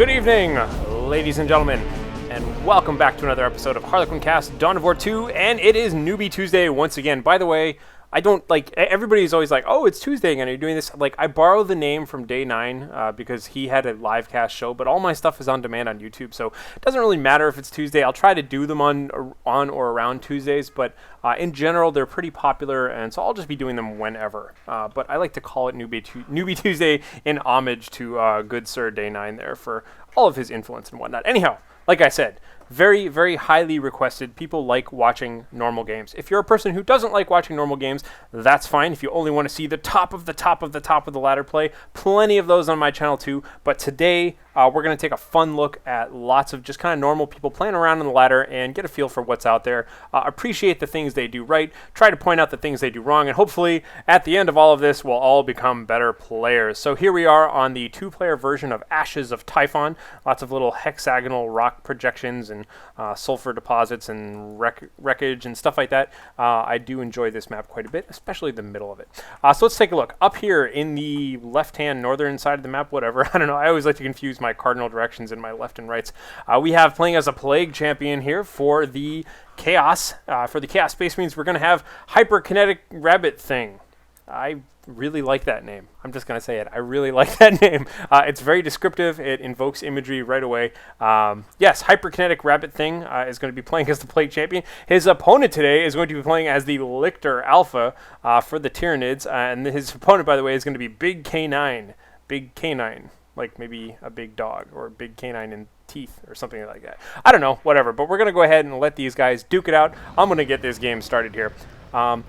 Good evening, ladies and gentlemen, and welcome back to another episode of HarlequinCasts Dawn of War 2, and it is Newbie Tuesday once again. By the way, I don't, everybody's always like, oh, it's Tuesday again, are you doing this? Like, I borrow the name from Day 9 because he had a live cast show, but all my stuff is on demand on YouTube, so it doesn't really matter if it's Tuesday. I'll try to do them on or around Tuesdays, but in general, they're pretty popular, and so I'll just be doing them whenever. But I like to call it Newbie Tuesday in homage to good Sir Day 9 there for all of his influence and whatnot. Anyhow, like I said, very, very highly requested. People like watching normal games. If you're a person who doesn't like watching normal games, that's fine. If you only want to see the top of the ladder play, plenty of those on my channel too. But today, we're going to take a fun look at lots of just kind of normal people playing around on the ladder and get a feel for what's out there. Appreciate the things they do right, try to point out the things they do wrong, and hopefully at the end of all of this, we'll all become better players. So here we are on the 2-player version of Ashes of Typhon. Lots of little hexagonal rock projections and sulfur deposits and wreckage and stuff like that. I do enjoy this map quite a bit, especially the middle of it. So let's take a look. Up here in the left-hand northern side of the map, whatever, I don't know, I always like to confuse my cardinal directions in my left and rights. We have playing as a Plague Champion here for the Chaos. For the Chaos Space Marines, we're going to have Hyperkinetic Rabbit Thing. I really like that name. I'm just going to say it. I really like that name. It's very descriptive. It invokes imagery right away. Yes, Hyperkinetic Rabbit Thing is going to be playing as the Plague Champion. His opponent today is going to be playing as the Lictor Alpha for the Tyranids. And his opponent, by the way, is going to be biggk9. biggk9. Like maybe a big dog or a big canine in teeth or something like that. I don't know, whatever. But we're going to go ahead and let these guys duke it out. I'm going to get this game started here. And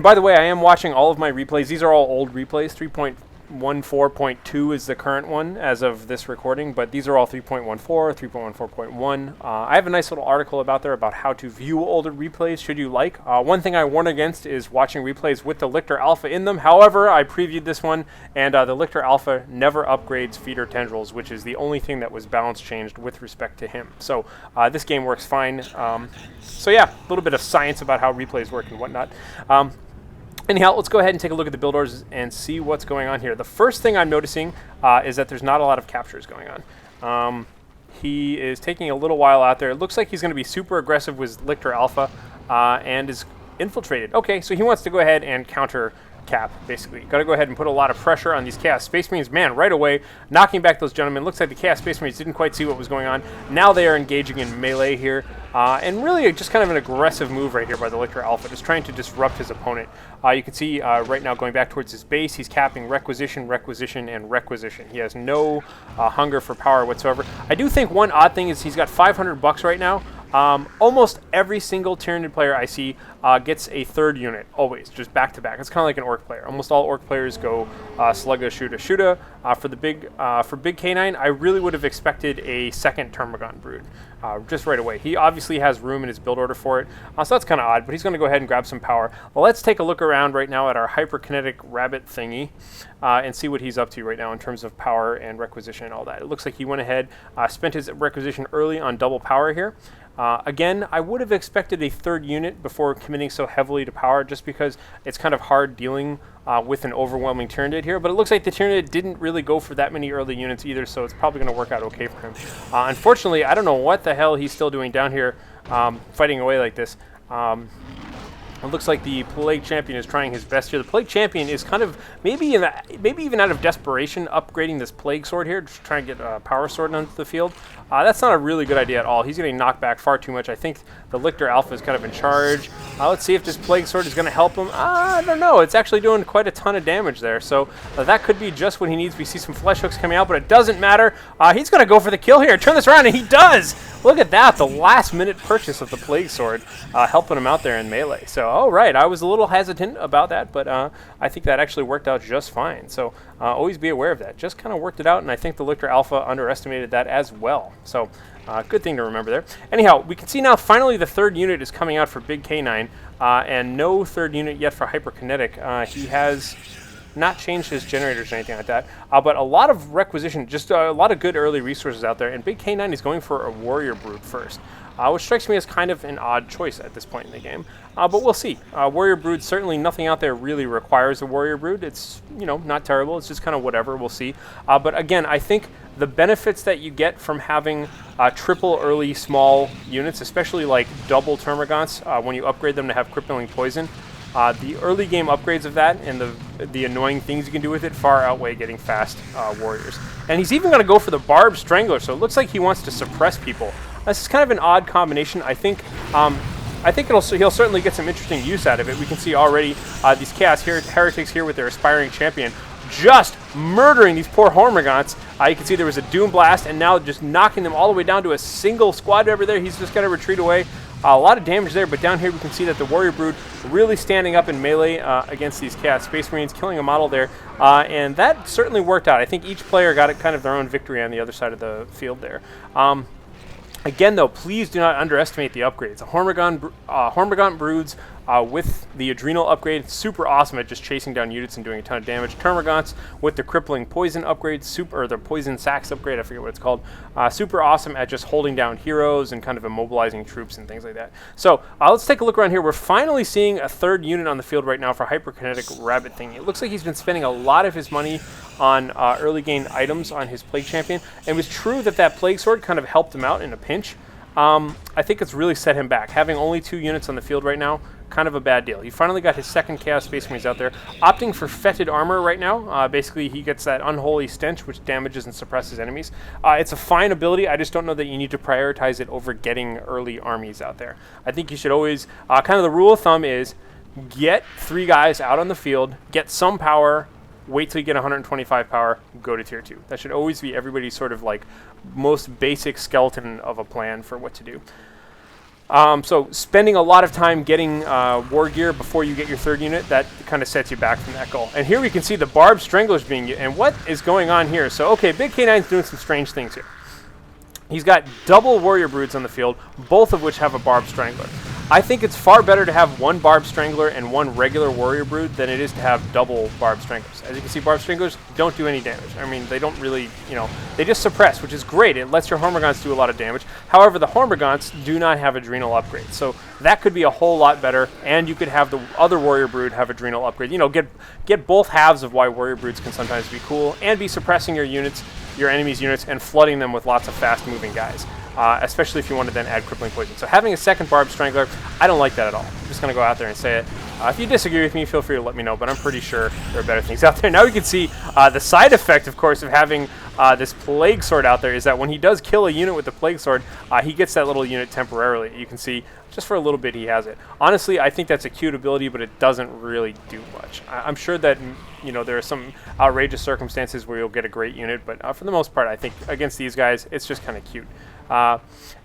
by the way, I am watching all of my replays. These are all old replays. 3.14.2 is the current one as of this recording, but these are all 3.14, 3.14.1. I have a nice little article about there about how to view older replays, should you like. One thing I warn against is watching replays with the Lictor Alpha in them. However, I previewed this one, and the Lictor Alpha never upgrades feeder tendrils, which is the only thing that was balance changed with respect to him. So this game works fine. So yeah, a little bit of science about how replays work and whatnot. Anyhow, let's go ahead and take a look at the build orders and see what's going on here. The first thing I'm noticing is that there's not a lot of captures going on. He is taking a little while out there. It looks like he's going to be super aggressive with Lictor Alpha and is infiltrated. Okay, so he wants to go ahead and counter cap, basically. Got to go ahead and put a lot of pressure on these Chaos Space Marines. Man, right away, knocking back those gentlemen. Looks like the Chaos Space Marines didn't quite see what was going on. Now they are engaging in melee here. And really just kind of an aggressive move right here by the Lictor Alpha, just trying to disrupt his opponent. You can see right now going back towards his base, he's capping Requisition, Requisition, and Requisition. He has no hunger for power whatsoever. I do think one odd thing is he's got 500 bucks right now. Almost every single Tyranid player I see gets a third unit, always, just back to back. It's kind of like an Orc player. Almost all Orc players go Slugga, Shoota, Shoota. For biggk9, I really would have expected a second Termagant Brood, just right away. He obviously has room in his build order for it, so that's kind of odd, but he's going to go ahead and grab some power. Well, let's take a look around right now at our Hyperkinetic Rabbit thingy and see what he's up to right now in terms of power and Requisition and all that. It looks like he went ahead, spent his Requisition early on double power here. Again, I would have expected a third unit before committing so heavily to power, just because it's kind of hard dealing with an overwhelming Tyranid here, but it looks like the Tyranid didn't really go for that many early units either, so it's probably going to work out okay for him. Unfortunately, I don't know what the hell he's still doing down here fighting away like this. It looks like the Plague Champion is trying his best here. The Plague Champion is kind of, maybe even out of desperation, upgrading this Plague Sword here, just trying to get a Power Sword onto the field. That's not a really good idea at all. He's getting knocked back far too much. I think the Lictor Alpha is kind of in charge. Let's see if this Plague Sword is going to help him. I don't know. It's actually doing quite a ton of damage there. So that could be just what he needs. We see some flesh hooks coming out, but it doesn't matter. He's going to go for the kill here. Turn this around, and he does! Look at that. The last-minute purchase of the Plague Sword helping him out there in melee. So, all right. I was a little hesitant about that, but I think that actually worked out just fine. So always be aware of that. Just kind of worked it out, and I think the Lictor Alpha underestimated that as well. So good thing to remember there. Anyhow, we can see now finally the third unit is coming out for biggk9, and no third unit yet for Hyperkinetic. He has not changed his generators or anything like that. But a lot of requisition, just a lot of good early resources out there. And biggk9 is going for a warrior brood first, which strikes me as kind of an odd choice at this point in the game. But we'll see. Warrior brood, certainly nothing out there really requires a warrior brood. It's, you know, not terrible. It's just kind of whatever. We'll see. But again, I think the benefits that you get from having triple early small units, especially like double termagants, when you upgrade them to have crippling poison, the early game upgrades of that and the annoying things you can do with it far outweigh getting fast warriors. And he's even going to go for the Barb Strangler, so it looks like he wants to suppress people. This is kind of an odd combination. I think he'll certainly get some interesting use out of it. We can see already these Chaos Heretics here with their Aspiring Champion just murdering these poor Hormagaunts. You can see there was a Doom Blast, and now just knocking them all the way down to a single squad member there. He's just going to retreat away. A lot of damage there, but down here we can see that the Warrior Brood really standing up in melee against these Chaos Space Marines, killing a model there, and that certainly worked out. I think each player got it kind of their own victory on the other side of the field there. Again, though, please do not underestimate the upgrades. Hormagaunt Broods with the Adrenal upgrade, super awesome at just chasing down units and doing a ton of damage. Termagants with the Crippling Poison upgrade, or the Poison Sacs upgrade, I forget what it's called. Super awesome at just holding down heroes and kind of immobilizing troops and things like that. So let's take a look around here. We're finally seeing a third unit on the field right now for Hyperkinetic Rabbit Thing. It looks like he's been spending a lot of his money on early game items on his Plague Champion. And it was true that that Plague Sword kind of helped him out in a pinch. I think it's really set him back. Having only 2 units on the field right now, kind of a bad deal. He finally got his second Chaos Space Marines out there, opting for Fetid Armor right now. Basically, he gets that Unholy Stench, which damages and suppresses enemies. It's a fine ability. I just don't know that you need to prioritize it over getting early armies out there. I think you should always, kind of the rule of thumb is, get 3 guys out on the field, get some power, wait till you get 125 power, go to tier 2. That should always be everybody's sort of like most basic skeleton of a plan for what to do. So spending a lot of time getting war gear before you get your third unit, that kind of sets you back from that goal. And here we can see the Barb Stranglers being used. And what is going on here? So, okay, biggk9 is doing some strange things here. He's got double Warrior Broods on the field, both of which have a Barb Strangler. I think it's far better to have 1 Barb Strangler and 1 regular Warrior Brood than it is to have double Barb Stranglers. As you can see, Barb Stranglers don't do any damage. I mean, they don't really, you know, they just suppress, which is great. It lets your Hormagaunts do a lot of damage. However, the Hormagaunts do not have Adrenal upgrades, so that could be a whole lot better, and you could have the other Warrior Brood have Adrenal upgrade. You know, get both halves of why Warrior Broods can sometimes be cool, and be suppressing your units, your enemy's units, and flooding them with lots of fast-moving guys. Especially if you want to then add Crippling Poison. So having a second Barb Strangler, I don't like that at all. I'm just going to go out there and say it. If you disagree with me, feel free to let me know, but I'm pretty sure there are better things out there. Now we can see the side effect, of course, of having this Plague Sword out there is that when he does kill a unit with the Plague Sword, he gets that little unit temporarily. You can see just for a little bit he has it. Honestly, I think that's a cute ability, but it doesn't really do much. I'm sure that, you know, there are some outrageous circumstances where you'll get a great unit, but for the most part, I think against these guys, it's just kind of cute.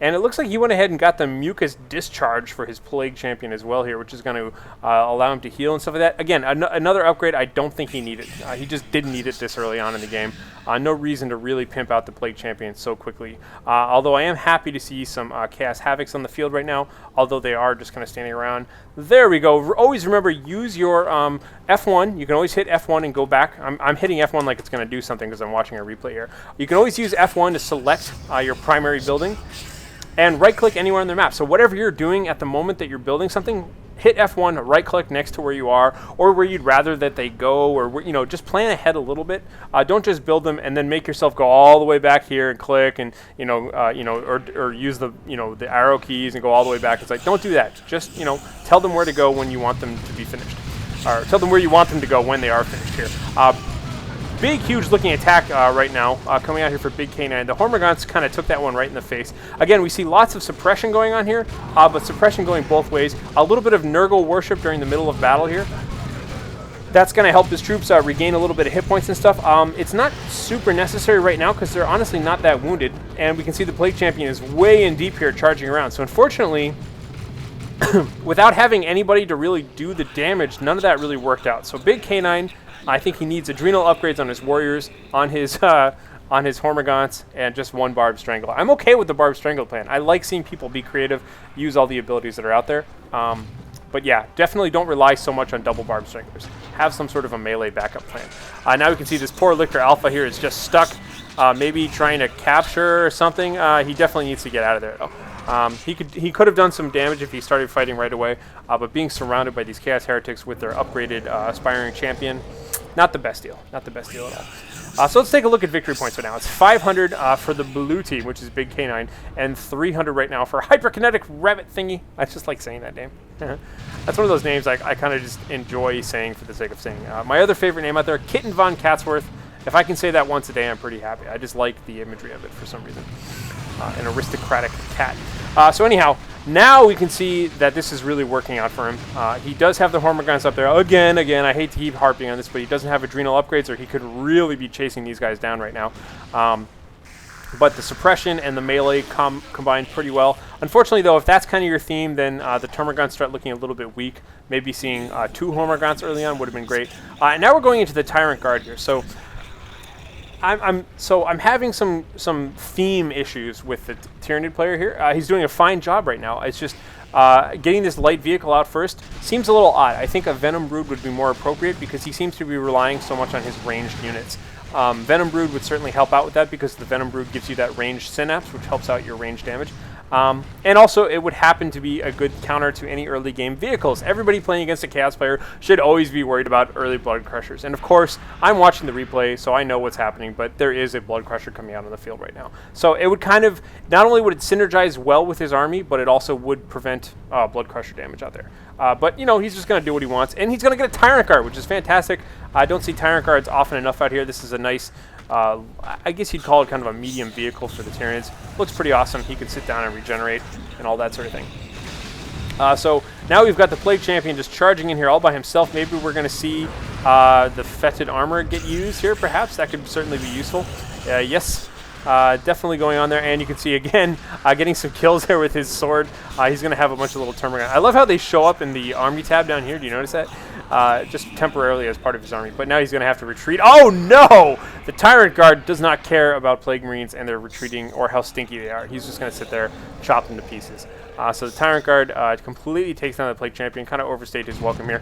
And it looks like he went ahead and got the Mucus Discharge for his Plague Champion as well here, which is going to allow him to heal and stuff like that. Again, another upgrade I don't think he needed. He just didn't need it this early on in the game. No reason to really pimp out the Plague Champion so quickly. Although I am happy to see some Chaos Havocs on the field right now, although they are just kind of standing around. There we go. Always remember, use your F1. You can always hit F1 and go back. I'm hitting F1 like it's going to do something because I'm watching a replay here. You can always use F1 to select your primary building and right-click anywhere on the map. So whatever you're doing at the moment that you're building something, hit F1, right-click next to where you are, or where you'd rather that they go, or you know, just plan ahead a little bit. Don't just build them and then make yourself go all the way back here and click, and or use the the arrow keys and go all the way back. It's like, don't do that. Just tell them where to go when you want them to be finished, or tell them where you want them to go when they are finished here. Big, huge looking attack right now coming out here for biggk9. The Hormagaunts kind of took that one right in the face. Again, we see lots of suppression going on here, but suppression going both ways. A little bit of Nurgle worship during the middle of battle here. That's going to help his troops regain a little bit of hit points and stuff. It's not super necessary right now because they're honestly not that wounded. And we can see the Plague Champion is way in deep here charging around. So unfortunately, without having anybody to really do the damage, none of that really worked out. So biggk9, I think he needs Adrenal upgrades on his Warriors, on his Hormagaunts, and just 1 Barb Strangler. I'm okay with the Barb Strangler plan. I like seeing people be creative, use all the abilities that are out there. But yeah, definitely don't rely so much on double Barb Stranglers. have some sort of a melee backup plan. Now we can see this poor Lictor Alpha here is just stuck, maybe trying to capture or something. He definitely needs to get out of there, though. He could have done some damage if he started fighting right away, but being surrounded by these Chaos Heretics with their upgraded Aspiring Champion, not the best deal. Not the best deal at all. So let's take a look at victory points right now. It's 500 for the blue team, which is biggk9, and 300 right now for Hyperkinetic Rabbit Thingy. I just like saying that name. That's one of those names I kind of just enjoy saying for the sake of saying. My other favorite name out there, Kitten Von Catsworth. If I can say that once a day, I'm pretty happy. I just like the imagery of it for some reason. An aristocratic cat. So anyhow, now we can see that this is really working out for him. He does have the Hormagaunts up there. Again, I hate to keep harping on this, but he doesn't have adrenal upgrades, or he could really be chasing these guys down right now. But the suppression and the melee combined pretty well. Unfortunately, though, if that's kind of your theme, then the Termagants start looking a little bit weak. Maybe seeing 2 Hormagaunts early on would have been great. And now we're going into the Tyrant Guard here. So I'm having some theme issues with the Tyranid player here. He's doing a fine job right now. It's just getting this light vehicle out first seems a little odd. I think a Venom Brood would be more appropriate because he seems to be relying so much on his ranged units. Venom Brood would certainly help out with that because the Venom Brood gives you that ranged synapse, which helps out your range damage. And also, it would happen to be a good counter to any early game vehicles. Everybody playing against a Chaos player should always be worried about early Blood Crushers. And of course, I'm watching the replay, so I know what's happening, but there is a Blood Crusher coming out on the field right now. So it would kind of, not only would it synergize well with his army, but it also would prevent Blood Crusher damage out there. But, you know, he's just going to do what he wants. And he's going to get a Tyrant Guard, which is fantastic. I don't see Tyrant Guards often enough out here. This is a nice, I guess you'd call it kind of a medium vehicle for the Tyranids. Looks pretty awesome. He could sit down and regenerate and all that sort of thing. So now we've got the Plague Champion just charging in here all by himself. Maybe we're going to see the Fetid Armor get used here, perhaps. That could certainly be useful. Yes. Definitely going on there, and you can see again getting some kills there with his sword. He's going to have a bunch of little Termagants. I love how they show up in the army tab down here. Do you notice that? Just temporarily as part of his army, but now he's going to have to retreat. Oh no! The Tyrant Guard does not care about Plague Marines and their retreating or how stinky they are. He's just going to sit there, chop them to pieces. So the Tyrant Guard completely takes down the Plague Champion, kind of overstayed his welcome here.